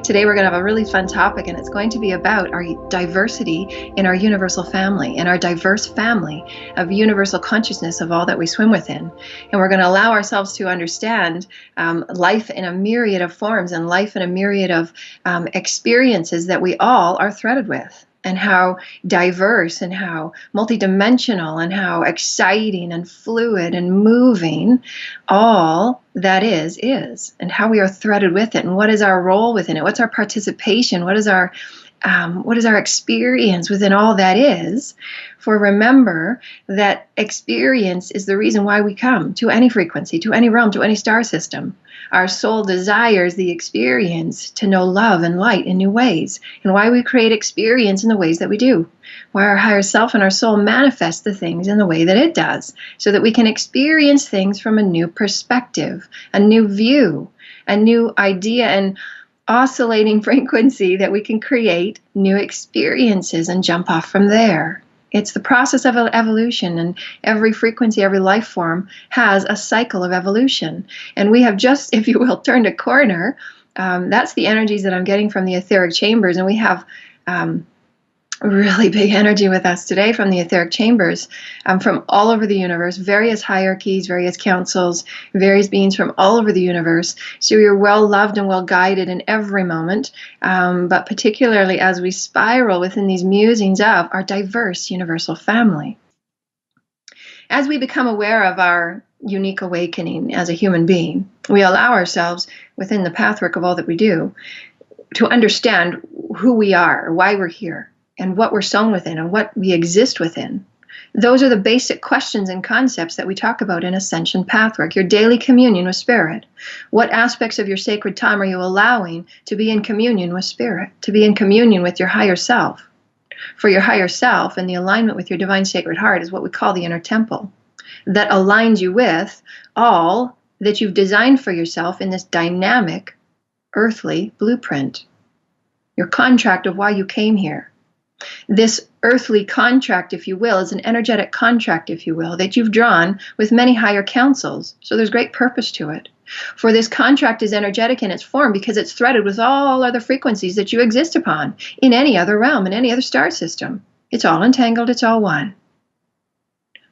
Today we're going to have a really fun topic, and it's going to be about our diversity in our universal family, in our diverse family of universal consciousness of all that we swim within. And we're going to allow ourselves to understand life in a myriad of forms and life in a myriad of experiences that we all are threaded with, and how diverse and how multidimensional and how exciting and fluid and moving all that is, and how we are threaded with it, and what is our role within it, what's our participation, what is our experience within all that is. For remember that experience is the reason why we come to any frequency, to any realm, to any star system. Our soul desires the experience to know love and light in new ways, and why we create experience in the ways that we do, why our higher self and our soul manifest the things in the way that it does, so that we can experience things from a new perspective, a new view, a new idea, and oscillating frequency that we can create new experiences and jump off from there. It's the process of evolution, and every frequency, every life form has a cycle of evolution. And we have just, if you will, turned a corner. That's the energies that I'm getting from the etheric chambers, and we have really big energy with us today from the etheric chambers, from all over the universe, various hierarchies, various councils, various beings from all over the universe. So you're well loved and well guided in every moment, but particularly as we spiral within these musings of our diverse universal family. As we become aware of our unique awakening as a human being, we allow ourselves, within the pathwork of all that we do, to understand who we are, why we're here, and what we're sown within, and what we exist within. Those are the basic questions and concepts that we talk about in Ascension Pathwork, your daily communion with Spirit. What aspects of your sacred time are you allowing to be in communion with Spirit, to be in communion with your higher self? For your higher self and the alignment with your divine sacred heart is what we call the inner temple, that aligns you with all that you've designed for yourself in this dynamic earthly blueprint, your contract of why you came here. This earthly contract, if you will, is an energetic contract, if you will, that you've drawn with many higher councils. So there's great purpose to it. For this contract is energetic in its form because it's threaded with all other frequencies that you exist upon in any other realm, in any other star system. It's all entangled, it's all one.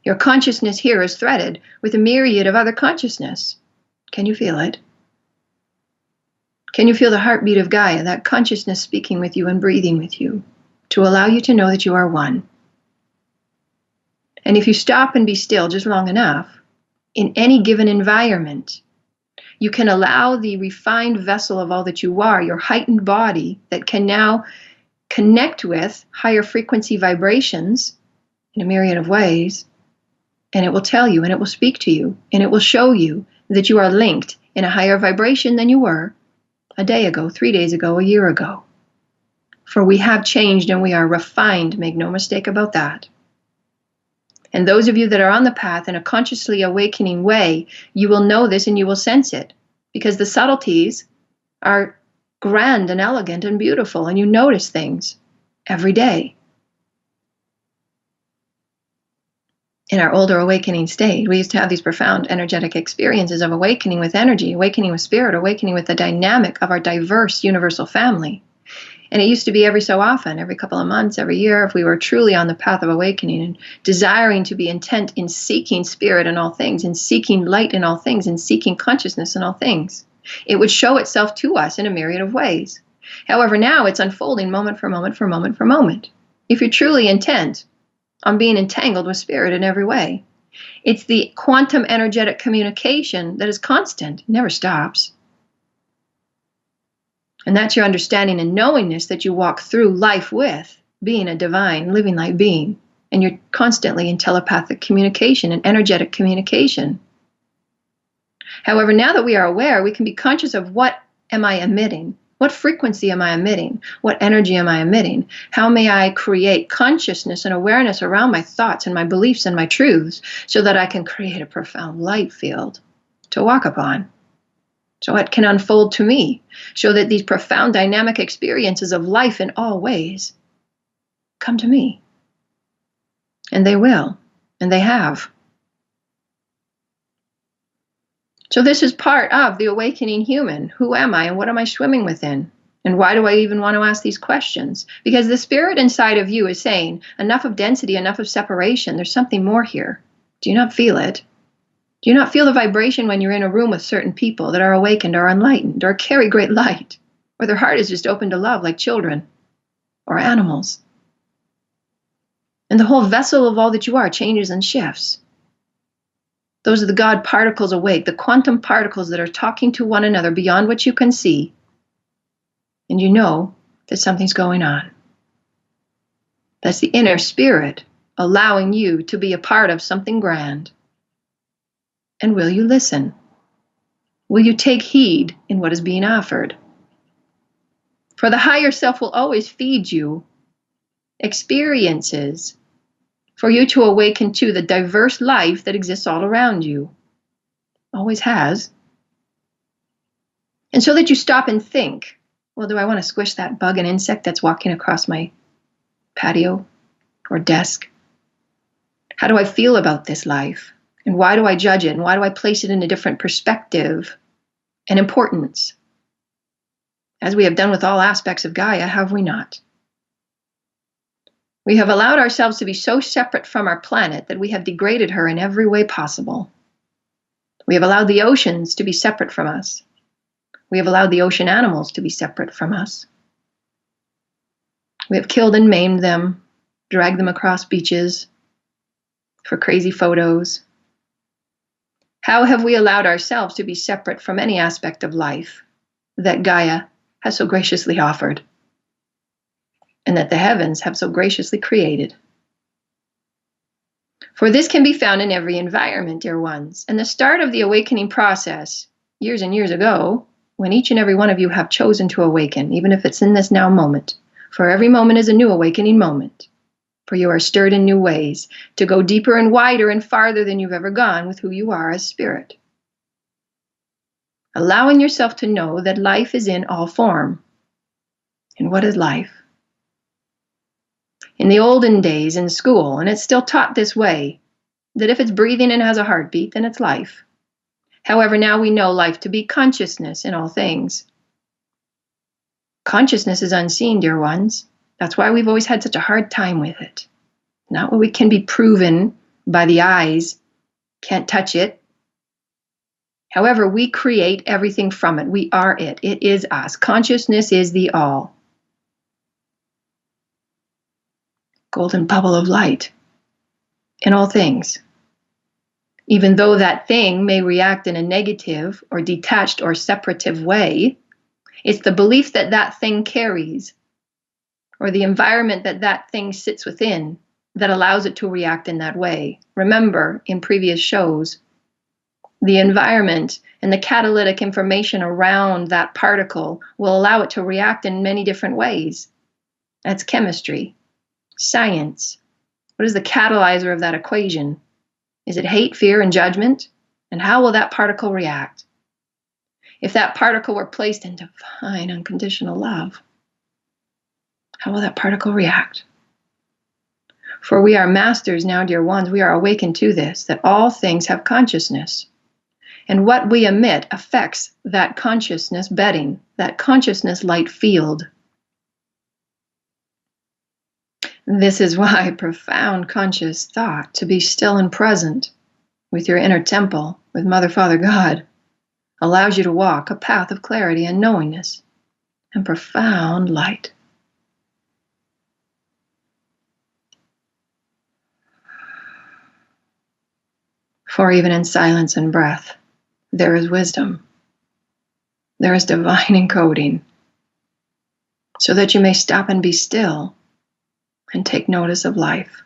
Your consciousness here is threaded with a myriad of other consciousness. Can you feel it? Can you feel the heartbeat of Gaia, that consciousness speaking with you and breathing with you, to allow you to know that you are one? And if you stop and be still just long enough, in any given environment, you can allow the refined vessel of all that you are, your heightened body, that can now connect with higher frequency vibrations in a myriad of ways, and it will tell you, and it will speak to you, and it will show you that you are linked in a higher vibration than you were a day ago, 3 days ago, a year ago. For we have changed and we are refined, make no mistake about that. And those of you that are on the path in a consciously awakening way, you will know this and you will sense it, because the subtleties are grand and elegant and beautiful, and you notice things every day. In our older awakening state, we used to have these profound energetic experiences of awakening with energy, awakening with spirit, awakening with the dynamic of our diverse universal family. And it used to be every so often, every couple of months, every year, if we were truly on the path of awakening and desiring to be intent in seeking spirit in all things, in seeking light in all things, in seeking consciousness in all things. It would show itself to us in a myriad of ways. However, now it's unfolding moment for moment for moment for moment. If you're truly intent on being entangled with spirit in every way, it's the quantum energetic communication that is constant, never stops. And that's your understanding and knowingness that you walk through life with, being a divine, living light being. And you're constantly in telepathic communication and energetic communication. However, now that we are aware, we can be conscious of what am I emitting? What frequency am I emitting? What energy am I emitting? How may I create consciousness and awareness around my thoughts and my beliefs and my truths so that I can create a profound light field to walk upon? So it can unfold to me, so that these profound dynamic experiences of life in all ways come to me. And they will, and they have. So this is part of the awakening human. Who am I and what am I swimming within? And why do I even want to ask these questions? Because the spirit inside of you is saying, enough of density, enough of separation. There's something more here. Do you not feel it? Do you not feel the vibration when you're in a room with certain people that are awakened or enlightened or carry great light, or their heart is just open to love like children or animals? And the whole vessel of all that you are changes and shifts. Those are the God particles awake, the quantum particles that are talking to one another beyond what you can see. And you know that something's going on. That's the inner spirit allowing you to be a part of something grand. And will you listen? Will you take heed in what is being offered? For the higher self will always feed you experiences for you to awaken to the diverse life that exists all around you. Always has. And so that you stop and think, well, do I want to squish that bug and insect that's walking across my patio or desk? How do I feel about this life? And why do I judge it? And why do I place it in a different perspective and importance? As we have done with all aspects of Gaia, have we not? We have allowed ourselves to be so separate from our planet that we have degraded her in every way possible. We have allowed the oceans to be separate from us. We have allowed the ocean animals to be separate from us. We have killed and maimed them, dragged them across beaches for crazy photos. How have we allowed ourselves to be separate from any aspect of life that Gaia has so graciously offered, and that the heavens have so graciously created? For this can be found in every environment, dear ones. And the start of the awakening process, years and years ago, when each and every one of you have chosen to awaken, even if it's in this now moment, for every moment is a new awakening moment. For you are stirred in new ways to go deeper and wider and farther than you've ever gone with who you are as spirit. Allowing yourself to know that life is in all form. And what is life? In the olden days in school, and it's still taught this way, that if it's breathing and has a heartbeat, then it's life. However, now we know life to be consciousness in all things. Consciousness is unseen, dear ones. That's why we've always had such a hard time with it. Not what we can be proven by the eyes, can't touch it. However, we create everything from it. We are it. It is us. Consciousness is the all. Golden bubble of light in all things. Even though that thing may react in a negative or detached or separative way, it's the belief that that thing carries, or the environment that that thing sits within, that allows it to react in that way. Remember, in previous shows, the environment and the catalytic information around that particle will allow it to react in many different ways. That's chemistry, science. What is the catalyzer of that equation? Is it hate, fear, and judgment? And how will that particle react? If that particle were placed in divine, unconditional love, how will that particle react? For we are masters now, dear ones. We are awakened to this, that all things have consciousness. And what we emit affects that consciousness bedding, that consciousness light field. This is why profound conscious thought, to be still and present with your inner temple, with Mother, Father, God, allows you to walk a path of clarity and knowingness and profound light. For even in silence and breath, there is wisdom. There is divine encoding, so that you may stop and be still and take notice of life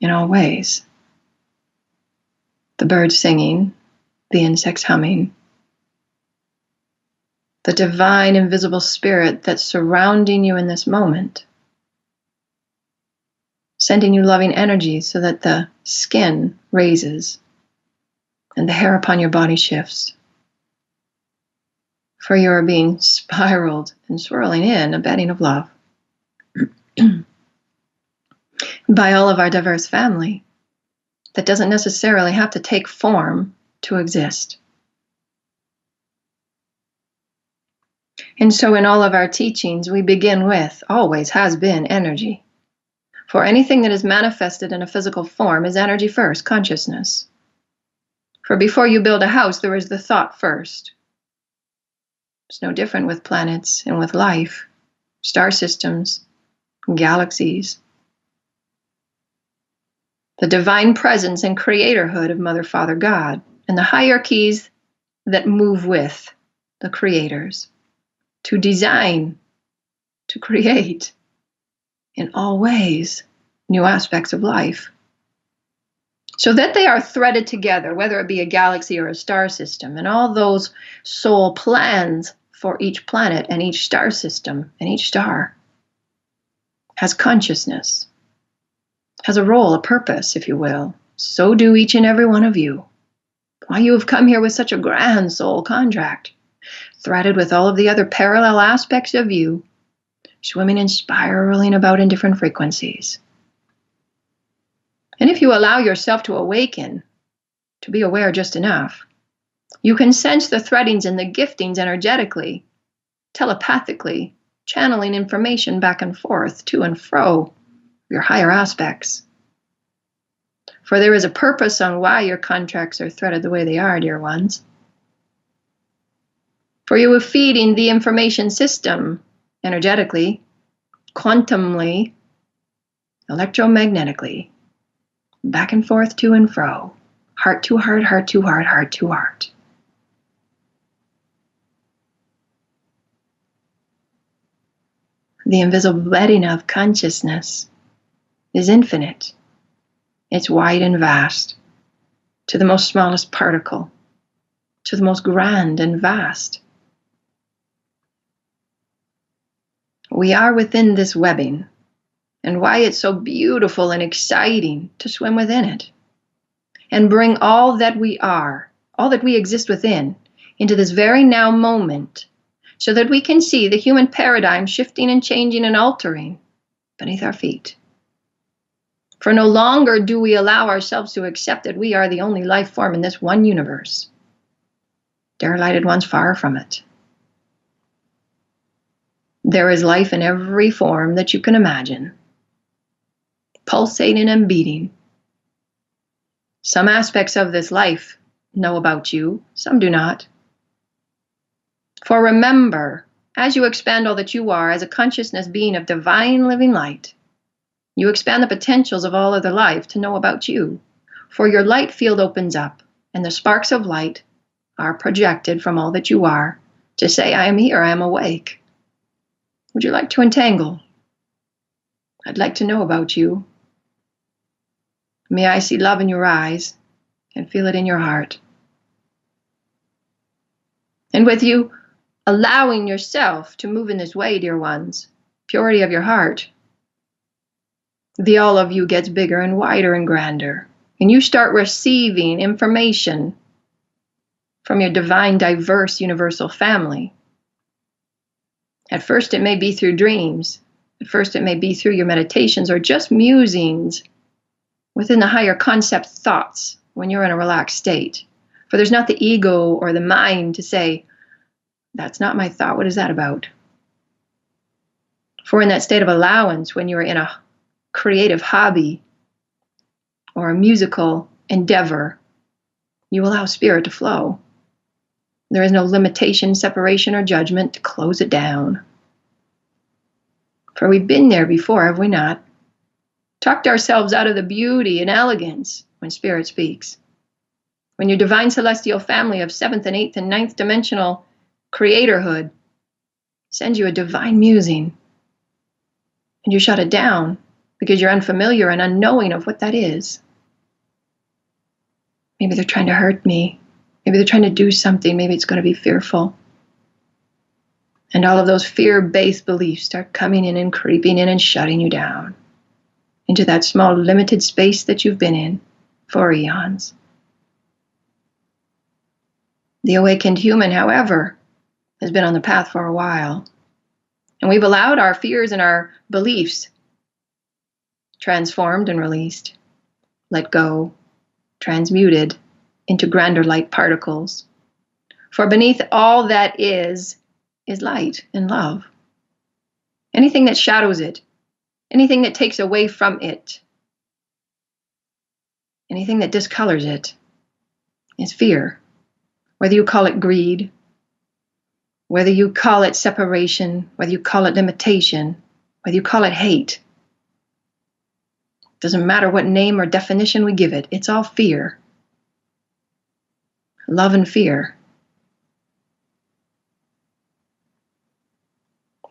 in all ways. The birds singing, the insects humming, the divine invisible spirit that's surrounding you in this moment, sending you loving energy so that the skin raises and the hair upon your body shifts. For you are being spiraled and swirling in a bedding of love by all of our diverse family that doesn't necessarily have to take form to exist. And so in all of our teachings, we begin with, always has been, energy. For anything that is manifested in a physical form is energy first, consciousness. For before you build a house, there is the thought first. It's no different with planets and with life, star systems, galaxies. The divine presence and creatorhood of Mother, Father, God, and the hierarchies that move with the creators to design, to create, in all ways, new aspects of life. So that they are threaded together, whether it be a galaxy or a star system, and all those soul plans for each planet and each star system and each star has consciousness, has a role, a purpose, if you will. So do each and every one of you. Why you have come here with such a grand soul contract, threaded with all of the other parallel aspects of you, swimming and spiraling about in different frequencies. And if you allow yourself to awaken, to be aware just enough, you can sense the threadings and the giftings energetically, telepathically, channeling information back and forth, to and fro, your higher aspects. For there is a purpose on why your contracts are threaded the way they are, dear ones. For you are feeding the information system energetically, quantumly, electromagnetically, back and forth, to and fro, heart to heart, heart to heart, heart to heart. The invisible bedding of consciousness is infinite. It's wide and vast, to the most smallest particle, to the most grand and vast. We are within this webbing, and why it's so beautiful and exciting to swim within it and bring all that we are, all that we exist within, into this very now moment, so that we can see the human paradigm shifting and changing and altering beneath our feet. For no longer do we allow ourselves to accept that we are the only life form in this one universe. Derelighted ones, far from it. There is life in every form that you can imagine, pulsating and beating. Some aspects of this life know about you, some do not. For remember, as you expand all that you are as a consciousness being of divine living light, you expand the potentials of all other life to know about you. For your light field opens up, and the sparks of light are projected from all that you are to say, I am here, I am awake. Would you like to entangle? I'd like to know about you. May I see love in your eyes and feel it in your heart. And with you allowing yourself to move in this way, dear ones, purity of your heart, the all of you gets bigger and wider and grander. And you start receiving information from your divine, diverse, universal family. At first it may be through dreams. At first it may be through your meditations or just musings within the higher concept thoughts when you're in a relaxed state. For there's not the ego or the mind to say, that's not my thought, what is that about? For in that state of allowance, when you're in a creative hobby or a musical endeavor, you allow spirit to flow. There is no limitation, separation, or judgment to close it down. For we've been there before, have we not? Talked ourselves out of the beauty and elegance when spirit speaks. When your divine celestial family of 7th and 8th and 9th dimensional creatorhood sends you a divine musing, and you shut it down because you're unfamiliar and unknowing of what that is. Maybe they're trying to hurt me. Maybe they're trying to do something. Maybe it's going to be fearful. And all of those fear-based beliefs start coming in and creeping in and shutting you down into that small, limited space that you've been in for eons. The awakened human, however, has been on the path for a while. And we've allowed our fears and our beliefs transformed and released, let go, transmuted into grander light particles. For beneath all that is is light and love. Anything that shadows it, anything that takes away from it, anything that discolors it is fear. Whether you call it greed, whether you call it separation, whether you call it limitation, whether you call it hate, doesn't matter what name or definition we give it, it's all fear. Love and fear.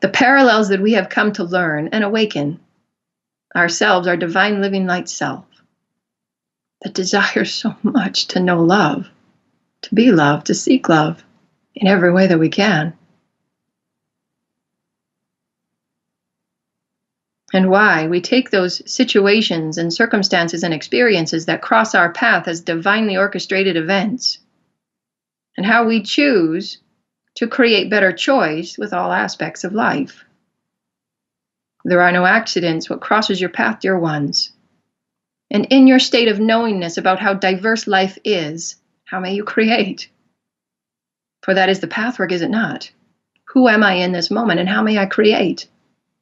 The parallels that we have come to learn and awaken ourselves, our divine living light self, that desires so much to know love, to be loved, to seek love in every way that we can. And why we take those situations and circumstances and experiences that cross our path as divinely orchestrated events, and how we choose to create better choice with all aspects of life. There are no accidents. What crosses your path, dear ones? And in your state of knowingness about how diverse life is, how may you create? For that is the pathwork, is it not? Who am I in this moment, and how may I create?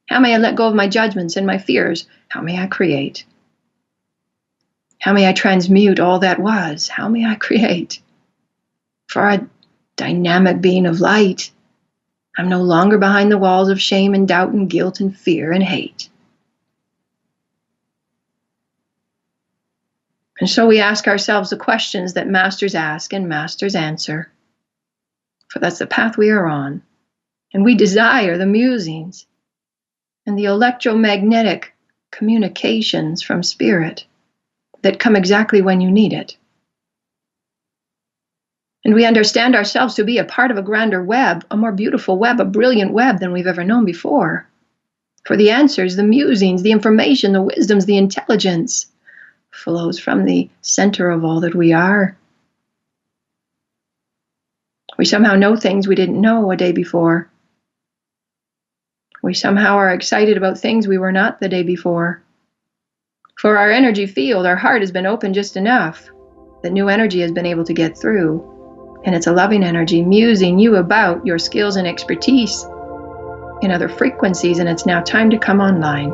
How may I let go of my judgments and my fears? How may I create? How may I transmute all that was? How may I create? For a dynamic being of light, I'm no longer behind the walls of shame and doubt and guilt and fear and hate. And so we ask ourselves the questions that masters ask and masters answer. For that's the path we are on. And we desire the musings and the electromagnetic communications from spirit that come exactly when you need it. And we understand ourselves to be a part of a grander web, a more beautiful web, a brilliant web than we've ever known before. For the answers, the musings, the information, the wisdoms, the intelligence flows from the center of all that we are. We somehow know things we didn't know a day before. We somehow are excited about things we were not the day before. For our energy field, our heart has been open just enough that new energy has been able to get through. And it's a loving energy musing you about your skills and expertise in other frequencies, and it's now time to come online.